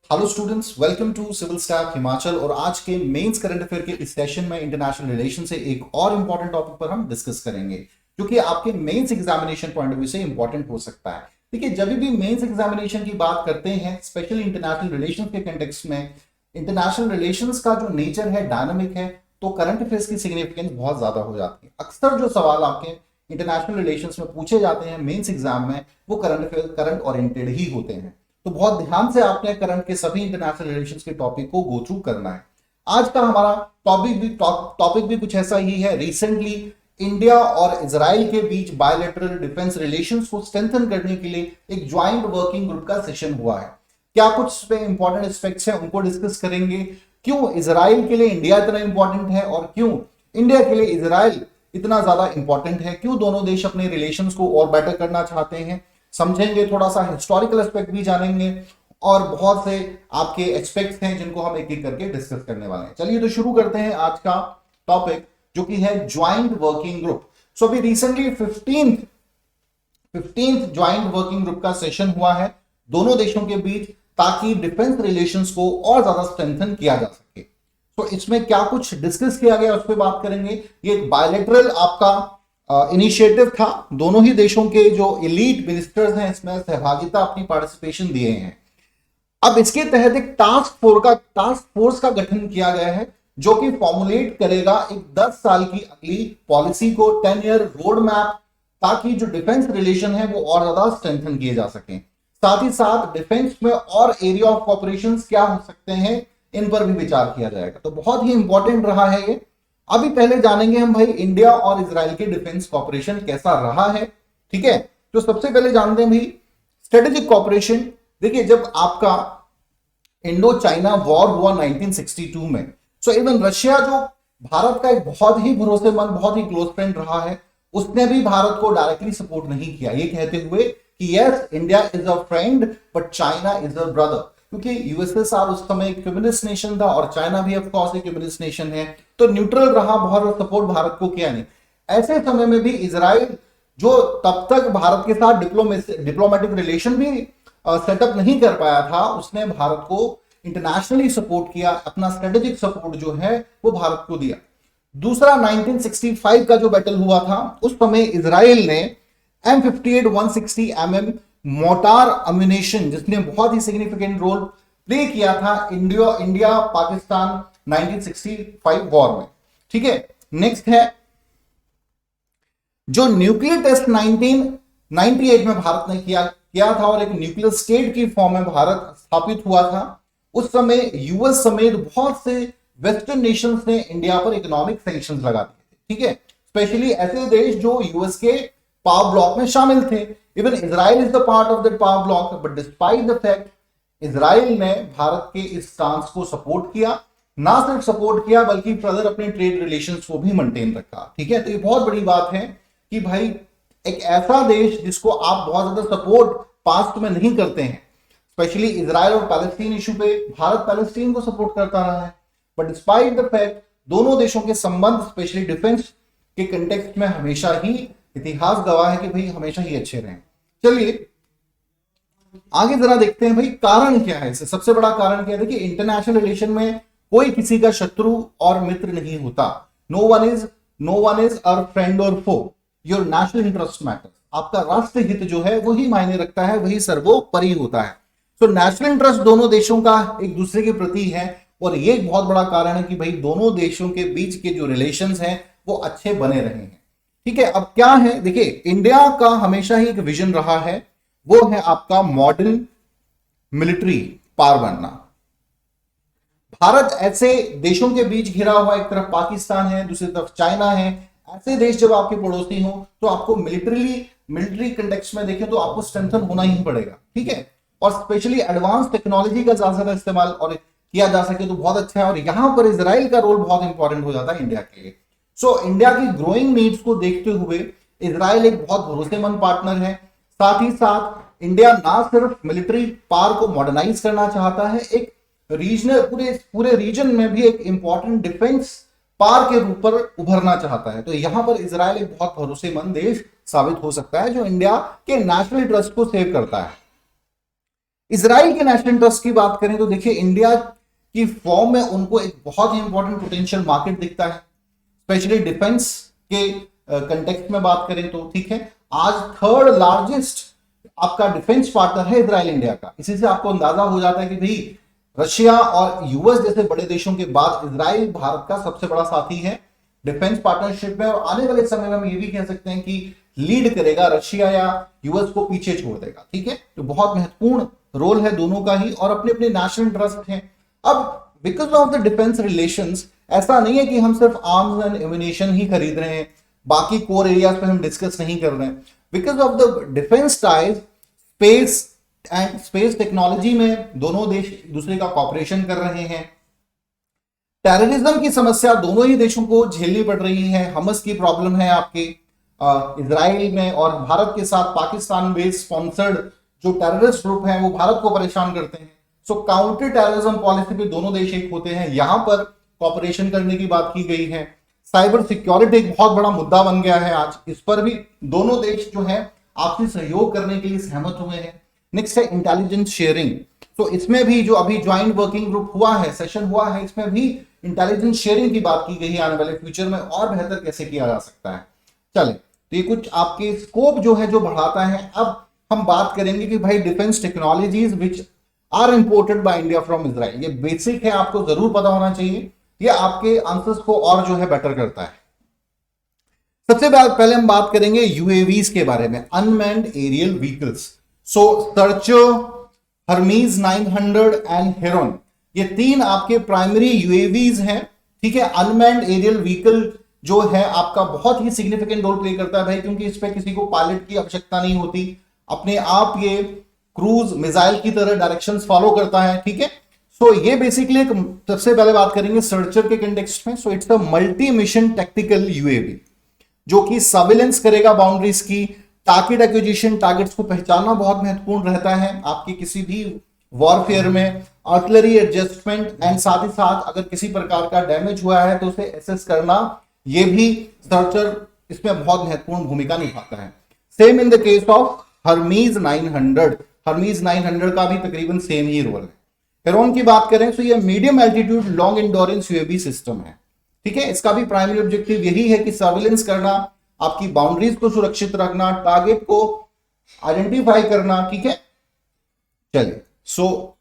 Hello students, welcome to civil staff Himachal. और आज के मेंस करंट अफेयर के इस सेशन में इंटरनेशनल रिलेशन से एक और इंपॉर्टेंट टॉपिक पर हम डिस्कस करेंगे जो कि आपके mains examination point of view से इंपॉर्टेंट हो सकता है। देखिए, जब भी मेंस एग्जामिनेशन की बात करते हैं, स्पेशली इंटरनेशनल रिलेशन के कंटेक्स्ट में, इंटरनेशनल रिलेशंस का जो नेचर है डायनामिक है, तो करंट अफेयर्स की सिग्निफिकेंस बहुत ज्यादा हो जाती है। अक्सर जो सवाल आपके इंटरनेशनल रिलेशंस में पूछे जाते हैं मेंस एग्जाम में, वो करंट अफेयर करंट ओरिएंटेड ही होते हैं। तो बहुत ध्यान से आपने करंट के सभी इंटरनेशनल रिलेशंस के टॉपिक को गो थ्रू करना है। आज का हमारा टॉपिक भी कुछ ऐसा ही है। रिसेंटली इंडिया और इजराइल के बीच बायलैटरल डिफेंस रिलेशंस को स्ट्रेंथन करने के लिए एक ज्वाइंट वर्किंग ग्रुप का सेशन हुआ है। क्या कुछ पे इंपॉर्टेंट एस्पेक्ट्स हैं उनको डिस्कस करेंगे। क्यों इजराइल के लिए इंडिया इतना इंपॉर्टेंट है और क्यों इंडिया के लिए इजराइल इतना ज्यादा इंपॉर्टेंट है, क्यों दोनों देश अपने रिलेशंस को और बेटर करना चाहते हैं, समझेंगे। थोड़ा सा हिस्टोरिकल एस्पेक्ट भी जानेंगे और बहुत से आपके एस्पेक्ट्स हैं जिनको हम एक एक करके डिस्कस करने वाले हैं। चलिए तो शुरू करते हैं आज का टॉपिक जो कि है ज्वाइंट वर्किंग ग्रुप। सो अभी recently 15th joint working group का सेशन हुआ है दोनों देशों के बीच, ताकि डिफेंस रिलेशंस को और ज्यादा स्ट्रेंथन किया जा सके। तो इसमें क्या कुछ डिस्कस किया गया उस पर बात करेंगे। ये एक बायलैटरल आपका इनिशिएटिव था। दोनों ही देशों के जो एलीट मिनिस्टर्स हैं इसमें सहभागिता, अपनी पार्टिसिपेशन दिए हैं। अब इसके तहत एक टास्क फोर्स का गठन किया गया है जो कि फॉर्मुलेट करेगा एक 10 साल की अगली पॉलिसी को, 10 ईयर रोड मैप, ताकि जो डिफेंस रिलेशन है वो और ज्यादा स्ट्रेंथन किए जा सके। साथ ही साथ डिफेंस में और एरिया ऑफ कॉपरेशन क्या हो सकते हैं, इन पर भी विचार किया जाएगा। तो बहुत ही इंपॉर्टेंट रहा है ये। अभी पहले जानेंगे हम भाई इंडिया और इजराइल के डिफेंस कॉपरेशन कैसा रहा है। ठीक है, तो सबसे पहले जानते हैं भाई स्ट्रेटेजिक कॉपरेशन। देखिए, जब आपका इंडो चाइना वॉर हुआ 1962 में, सो इवन रशिया जो भारत का एक बहुत ही भरोसेमंद, बहुत ही क्लोज फ्रेंड रहा है, उसने भी भारत को डायरेक्टली सपोर्ट नहीं किया, ये कहते हुए कि yes India is a friend but China is a brother. क्योंकि यूएसएसआर उस समय एक कम्युनिस्ट नेशन था और चाइना भी ऑफ कोर्स एक कम्युनिस्ट नेशन है, तो न्यूट्रल रहा, बहुत सपोर्ट भारत को किया नहीं। ऐसे समय में भी इजराइल जो तब तक भारत के साथ डिप्लोमेटिक रिलेशन भी सेटअप नहीं कर पाया था, उसने भारत को इंटरनेशनली सपोर्ट किया, अपना स्ट्रेटेजिक सपोर्ट जो है वो भारत को दिया। दूसरा 1965 का जो बैटल हुआ था, उस समय इजराइल ने M58 160 mm मोटार अम्यूनेशन, जिसने बहुत ही सिग्निफिकेंट रोल प्ले किया था इंडिया पाकिस्तान 1965 वॉर में। ठीक है, नेक्स्ट है जो न्यूक्लियर टेस्ट 1998 में भारत ने किया था और एक न्यूक्लियर स्टेट की फॉर्म में भारत स्थापित हुआ था। उस समय यूएस समेत बहुत से वेस्टर्न नेशंस ने इंडिया पर इकोनॉमिक सैंक्शंस लगा दिए थे। ठीक है, स्पेशली ऐसे देश जो यूएस के पावर ब्लॉक में शामिल थे। Even Israel is the part of that power block, but despite the fact Israel ने भारत के इस स्टांस को सपोर्ट किया, ना सिर्फ सपोर्ट किया बल्कि फर्दर अपने ट्रेड रिलेशंस को भी मेंटेन रखा। ठीक है, तो ये बहुत बड़ी बात है कि भाई एक ऐसा देश जिसको आप बहुत ज्यादा सपोर्ट पास्ट में नहीं करते हैं, स्पेशली इजराइल और पैलेस्टीन इशू पे भारत पैलेस्टीन को सपोर्ट करता रहा है, बट डिस्पाइट द फैक्ट दोनों देशों के संबंध स्पेशली डिफेंस के कंटेक्स्ट में हमेशा ही इतिहास गवाह है कि भाई हमेशा ही अच्छे रहे। चलिए आगे जरा देखते हैं भाई कारण क्या है इसे। सबसे बड़ा कारण क्या है, देखिए इंटरनेशनल रिलेशन में कोई किसी का शत्रु और मित्र नहीं होता। No one is our friend or foe, your national interest matters. आपका राष्ट्र हित जो है वही मायने रखता है, वही सर्वोपरि होता है। तो नेशनल इंटरेस्ट दोनों देशों का एक दूसरे के प्रति है और ये एक बहुत बड़ा कारण है कि भाई दोनों देशों के बीच के जो रिलेशंस हैं वो अच्छे बने रहे हैं। ठीक है, अब क्या है, देखिए इंडिया का हमेशा ही एक विजन रहा है, वो है आपका मॉडर्न मिलिट्री पावर बनना। भारत ऐसे देशों के बीच घिरा हुआ, एक तरफ पाकिस्तान है, दूसरी तरफ चाइना है। ऐसे देश जब आपके पड़ोसी हो तो आपको मिलिट्री कंटेक्स्ट में देखें तो आपको स्ट्रेंथन होना ही पड़ेगा। ठीक है, और स्पेशली एडवांस टेक्नोलॉजी का ज्यादा इस्तेमाल और किया जा सके तो बहुत अच्छा है। और यहां पर इजराइल का रोल बहुत इंपॉर्टेंट हो जाता है इंडिया के लिए। सो इंडिया की ग्रोइंग नीड्स को देखते हुए इजराइल एक बहुत भरोसेमंद पार्टनर है। साथ ही साथ इंडिया ना सिर्फ मिलिट्री पावर को मॉडर्नाइज करना चाहता है, एक रीजनल पूरे रीजन में भी एक इंपॉर्टेंट डिफेंस पावर के रूप पर उभरना चाहता है। तो यहां पर इजराइल एक बहुत भरोसेमंद देश साबित हो सकता है जो इंडिया के नेशनल इंटरेस्ट को सेव करता है। इजराइल के नेशनल इंटरेस्ट की बात करें तो देखिए इंडिया की फॉर्म में उनको एक बहुत ही इंपॉर्टेंट पोटेंशियल मार्केट दिखता है, स्पेशली डिफेंस के कंटेक्स्ट में बात करें तो। ठीक है, आज थर्ड लार्जेस्ट आपका डिफेंस पार्टनर है इजराइल इंडिया का। इसी से आपको अंदाजा हो जाता है कि भाई रशिया और यूएस जैसे बड़े देशों के बाद इजराइल भारत का सबसे बड़ा साथी है डिफेंस पार्टनरशिप में, और आने वाले समय में हम ये भी कह सकते हैं कि लीड करेगा, रशिया या यूएस को पीछे छोड़ देगा। ठीक है, तो बहुत महत्वपूर्ण रोल है दोनों का ही, और अपने अपने नेशनल इंटरेस्ट हैं। अब because of the defence relations, ऐसा नहीं है कि हम सिर्फ आर्म्स एंड एम्युनिशन ही खरीद रहे हैं, बाकी कोर एरियाज पे हम डिस्कस नहीं कर रहे हैं। Because of the defence ties, space and space technology में दोनों देश एक दूसरे का कॉपरेशन कर रहे हैं। टेररिज्म की समस्या दोनों ही देशों को झेलनी पड़ रही है। हमस की प्रॉब्लम है आपके इजराइल में, और भारत के साथ पाकिस्तान बेस्ड स्पॉन्सर्ड जो टेररिस्ट ग्रुप हैं वो भारत को परेशान करते हैं। सो काउंटर टेररिज्म पॉलिसी पे दोनों देश एक होते हैं, यहां पर कॉपरेशन करने की बात की गई है। साइबर सिक्योरिटी एक बहुत बड़ा मुद्दा बन गया है आज, इस पर भी दोनों देश जो है आपसी सहयोग करने के लिए सहमत हुए हैं। नेक्स्ट है इंटेलिजेंस शेयरिंग। तो इसमें भी जो अभी ज्वाइंट वर्किंग ग्रुप हुआ है, सेशन हुआ है, इसमें भी इंटेलिजेंस शेयरिंग की बात की गई है, आने वाले फ्यूचर में और बेहतर कैसे किया जा सकता है। चले, तो ये कुछ आपके स्कोप जो है जो बढ़ाता है। अब हम बात करेंगे कि भाई defence technologies which are imported by India from Israel, ये बेसिक है, आपको जरूर पता होना चाहिए, ये आपके आंसर्स को और जो है बेटर करता है। सबसे पहले हम बात करेंगे यूएवीज के बारे में, unmanned aerial vehicles. So Searcher, Hermes 900 and Heron, ये तीन आपके प्राइमरी यूएवीज हैं। ठीक है, अनमैन्ड एरियल व्हीकल जो है आपका बहुत ही सिग्निफिकेंट रोल प्ले करता है भाई, क्योंकि इस पे किसी को पायलट की आवश्यकता नहीं होती, अपने आप ये क्रूज मिसाइल की तरह डायरेक्शंस फॉलो करता है। ठीक है, सो ये बेसिकली एक, सबसे पहले बात करेंगे सर्चर के कंटेक्स्ट में। So it's a multi mission tactical UAV जो कि सर्विलेंस करेगा बाउंड्रीज की, टारगेट एक्विजिशन, टारगेट्स को पहचानना बहुत महत्वपूर्ण रहता है आपकी किसी भी वॉरफेयर में, आर्टिलरी एडजस्टमेंट, एंड साथ ही साथ अगर किसी प्रकार का डैमेज हुआ है तो उसे एसेस करना, ये भी सर्चर इसमें बहुत महत्वपूर्ण भूमिका निभाता है। Same in the case of Hermes 900, Hermes 900 का भी तकरीबन सेम ही रोल है। हेरोन की बात करें तो ये medium altitude long endurance UAV system है। ठीक है, इसका भी प्राइमरी ऑब्जेक्टिव यही है कि सर्विलेंस करना, आपकी बाउंड्रीज को सुरक्षित रखना, टारगेट को आइडेंटिफाई करना। ठीक है, चलिए, सो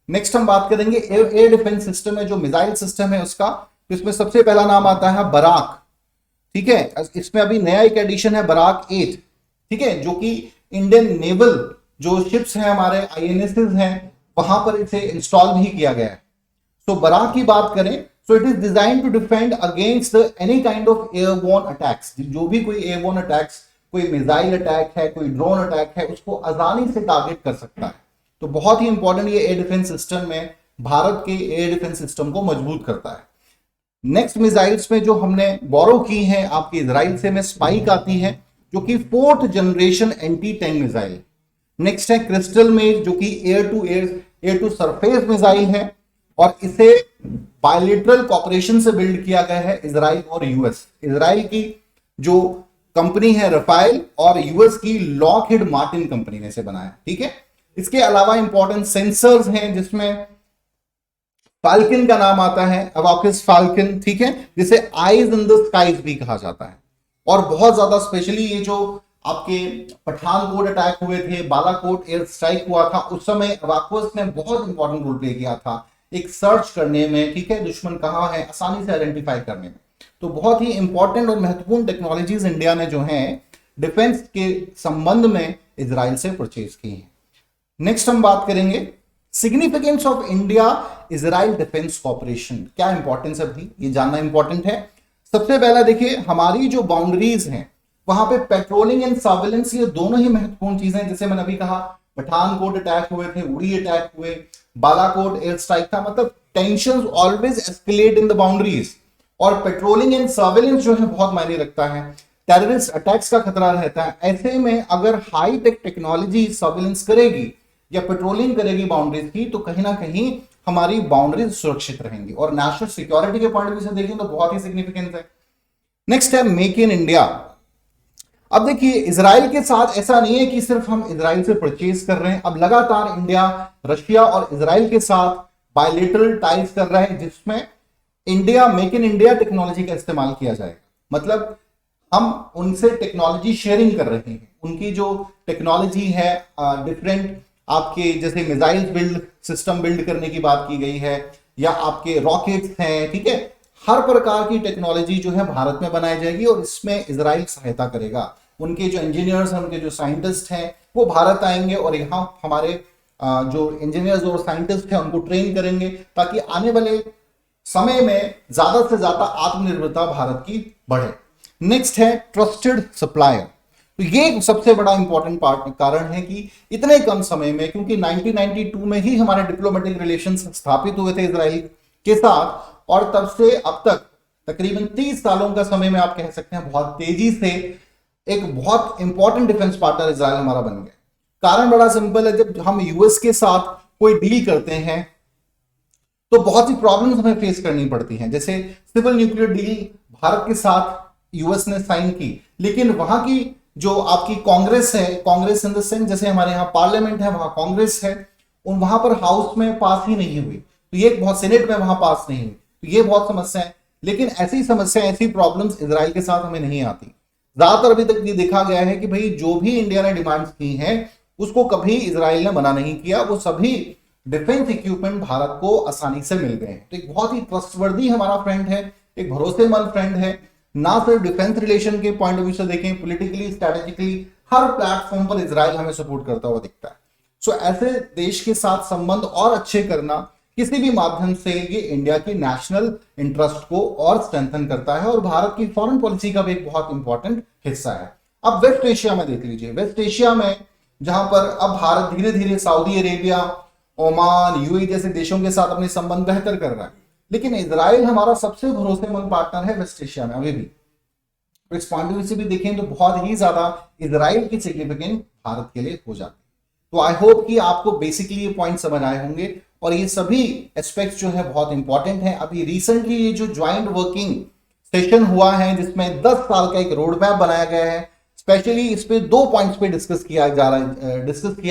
नेक्स्ट हम बात करेंगे एयर डिफेंस सिस्टम है, जो मिसाइल सिस्टम है उसका। इसमें सबसे पहला नाम आता है बराक। ठीक है, इसमें अभी नया एक एडिशन है बराक 8। ठीक है, जो कि इंडियन नेवल जो शिप्स हैं हमारे आईएनएसएस हैं वहां पर इसे इंस्टॉल भी किया गया है। तो बराक की बात करें so it is design to defend against any kind of airborne attacks. जो भी कोई एयरबोर्न अटैक्स, कोई मिसाइल अटैक है, कोई ड्रोन अटैक है, उसको आसानी से टारगेट कर सकता है। तो बहुत ही इंपॉर्टेंट ये एयर डिफेंस सिस्टम में भारत के एयर डिफेंस सिस्टम को मजबूत करता है। नेक्स्ट मिसाइल्स में जो हमने बोरो की हैं आपके इजराइल से, में स्पाइक आती है जो कि 4th generation anti tank missile. Next है क्रिस्टल में जो कि एयर टू सरफेस मिसाइल है, और इसे बायलेटरल कॉपरेशन से बिल्ड किया गया है इजराइल और यूएस। इजराइल की जो कंपनी है रफाइल और यूएस की लॉकहीड मार्टिन कंपनी ने इसे बनाया। ठीक है, इसके अलावा इंपॉर्टेंट सेंसर्स हैं जिसमें फाल्कन का नाम आता है, अवाकिस फाल्कन। ठीक है, जिसे आईज इन द स्काईज भी कहा जाता है। और बहुत ज्यादा स्पेशली ये जो आपके पठानकोट अटैक हुए थे, बालाकोट एयर स्ट्राइक हुआ था, उस समय अवाकिस ने बहुत इंपॉर्टेंट रोल प्ले किया था एक सर्च करने में। ठीक है, दुश्मन कहां है आसानी से आइडेंटिफाई करने में। तो बहुत ही इंपॉर्टेंट और महत्वपूर्ण टेक्नोलॉजीज इंडिया ने जो है डिफेंस के संबंध में इजराइल से परचेज की है। नेक्स्ट हम बात करेंगे significance of India Israel defence cooperation. क्या इंपॉर्टेंस है भाई, ये जानना इंपॉर्टेंट है। सबसे पहला देखिए, हमारी जो बाउंड्रीज हैं वहां पे पेट्रोलिंग एंड सर्विलेंस, ये दोनों ही महत्वपूर्ण चीजें। जैसे मैंने अभी कहा पठानकोट अटैक हुए थे, उड़ी अटैक हुए, बालाकोट एयर स्ट्राइक था, मतलब tensions always escalate in the boundaries. और पेट्रोलिंग एंड सर्विलेंस जो है बहुत मायने रखता है, टेररिस्ट अटैक्स का खतरा रहता है। ऐसे में अगर हाई टेक टेक्नोलॉजी सर्विलेंस करेगी या पेट्रोलिंग करेगी बाउंड्रीज की, तो कहीं ना कहीं हमारी बाउंड्रीज सुरक्षित रहेंगी। और नेशनल सिक्योरिटी के पॉइंट ऑफ व्यू से देखें तो बहुत ही सिग्निफिकेंट है। नेक्स्ट है मेक इन इंडिया। अब देखिए इसराइल के साथ ऐसा नहीं है कि सिर्फ हम इसराइल से परचेज कर रहे हैं, अब लगातार इंडिया रशिया और इसराइल के साथ बायलेटरल टाइज कर रहा है, जिसमें India make in India technology का इस्तेमाल किया जाएगा। मतलब हम उनसे टेक्नोलॉजी शेयरिंग कर रहे हैं, उनकी जो टेक्नोलॉजी है डिफरेंट, आपके जैसे मिसाइल बिल्ड सिस्टम बिल्ड करने की बात की गई है, या आपके रॉकेट्स हैं, ठीक है, हर प्रकार की टेक्नोलॉजी जो है भारत में बनाई जाएगी और इसमें इजराइल सहायता करेगा। उनके जो इंजीनियर्स हैं, उनके जो साइंटिस्ट हैं, वो भारत आएंगे और यहाँ हमारे जो इंजीनियर्स और साइंटिस्ट हैं उनको ट्रेन करेंगे, ताकि आने वाले समय में ज्यादा से ज्यादा आत्मनिर्भरता भारत की बढ़े। नेक्स्ट है ट्रस्टेड सप्लायर। तो ये सबसे बड़ा इंपॉर्टेंट कारण है कि इतने कम समय में, क्योंकि 1992 में ही हमारे डिप्लोमेटिक रिलेशंस स्थापित हुए थे इसराइल के साथ, और तब से अब तक तकरीबन 30 सालों का समय में आप कह सकते हैं बहुत तेजी से एक बहुत इंपॉर्टेंट डिफेंस पार्टनर इसराइल हमारा बन गया। कारण बड़ा सिंपल है, जब हम यूएस के साथ कोई डील करते हैं तो बहुत सी प्रॉब्लम्स हमें फेस करनी पड़ती हैं। जैसे सिविल न्यूक्लियर डील भारत के साथ यूएस ने साइन की, लेकिन वहां की जो आपकी कांग्रेस है, कांग्रेस इन द सेंस जैसे हमारे यहाँ पार्लियामेंट है, वहां कांग्रेस है, उन वहां पर हाउस में पास ही नहीं हुई, तो ये बहुत सेनेट में वहां पास नहीं हुई, तो ये बहुत समस्या है। लेकिन ऐसी समस्या, ऐसी प्रॉब्लम्स इजराइल के साथ हमें नहीं आती। ज्यादातर अभी तक ये देखा गया है कि भाई जो भी इंडिया ने डिमांड्स की हैं उसको कभी इजराइल ने मना नहीं किया, वो सभी डिफेंस इक्विपमेंट भारत को आसानी से मिल गए हैं। तो एक बहुत ही ट्रस्टवर्दी हमारा फ्रेंड है, एक भरोसेमंद फ्रेंड है, ना सिर्फ डिफेंस रिलेशन के पॉइंट ऑफ व्यू से देखें, पॉलिटिकली स्ट्रेटेजिकली हर प्लेटफॉर्म पर इजराइल हमें सपोर्ट करता हुआ दिखता है। सो ऐसे देश के साथ संबंध और अच्छे करना किसी भी माध्यम से ये इंडिया की नेशनल इंटरेस्ट को और स्ट्रेंथन करता है और भारत की फॉरेन पॉलिसी का भी एक बहुत इंपॉर्टेंट हिस्सा है। अब वेस्ट एशिया में देख लीजिए, वेस्ट एशिया में जहां पर अब भारत धीरे धीरे सऊदी अरेबिया, ओमान, यूएई जैसे देशों के साथ अपने संबंध बेहतर कर रहा है, लेकिन इजराइल हमारा सबसे भरोसेमंद पार्टनर है वेस्ट एशिया में अभी भी। तो इस पॉइंट ऑफ व्यू से भी देखें तो बहुत ही ज्यादा इजराइल की सिग्निफिकेंट भारत के लिए हो जाती है। तो आई होप कि आपको बेसिकली ये पॉइंट समझ आए होंगे और ये सभी एस्पेक्ट्स जो है बहुत इंपॉर्टेंट है। अभी रिसेंटली ये जो ज्वाइंट वर्किंग सेशन हुआ है जिसमें 10 साल का एक रोड मैप बनाया गया है, स्पेशली इस पे 2 पॉइंट्स पे डिस्कस किया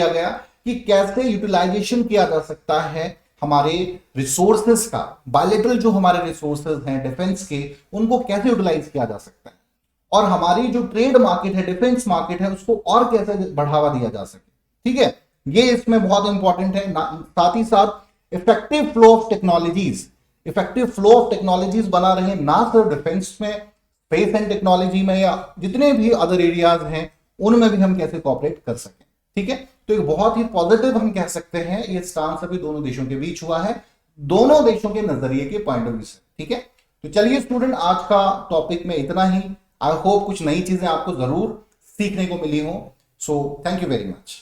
गया कि कैसे यूटिलाइजेशन किया जा सकता है हमारे रिसोर्सेज का, बायलेटरल जो हमारे रिसोर्सेज हैं डिफेंस के, उनको कैसे यूटिलाइज किया जा सकता है, और हमारी जो ट्रेड मार्केट है, डिफेंस मार्केट है, उसको और कैसे बढ़ावा दिया जा सके। ठीक है, ये इसमें बहुत इंपॉर्टेंट है। साथ ही साथ इफेक्टिव फ्लो ऑफ टेक्नोलॉजीज बना रहे, ना सिर्फ डिफेंस में, स्पेस एंड टेक्नोलॉजी में, या जितने भी अदर एरियाज हैं उनमें भी हम कैसे कॉपरेट कर सकें। ठीक है, तो एक बहुत ही पॉजिटिव हम कह सकते हैं ये स्टांस अभी दोनों देशों के बीच हुआ है, दोनों देशों के नजरिए के पॉइंट ऑफ व्यू से। ठीक है, तो चलिए स्टूडेंट, आज का टॉपिक में इतना ही। आई होप कुछ नई चीजें आपको जरूर सीखने को मिली हो। So thank you very much.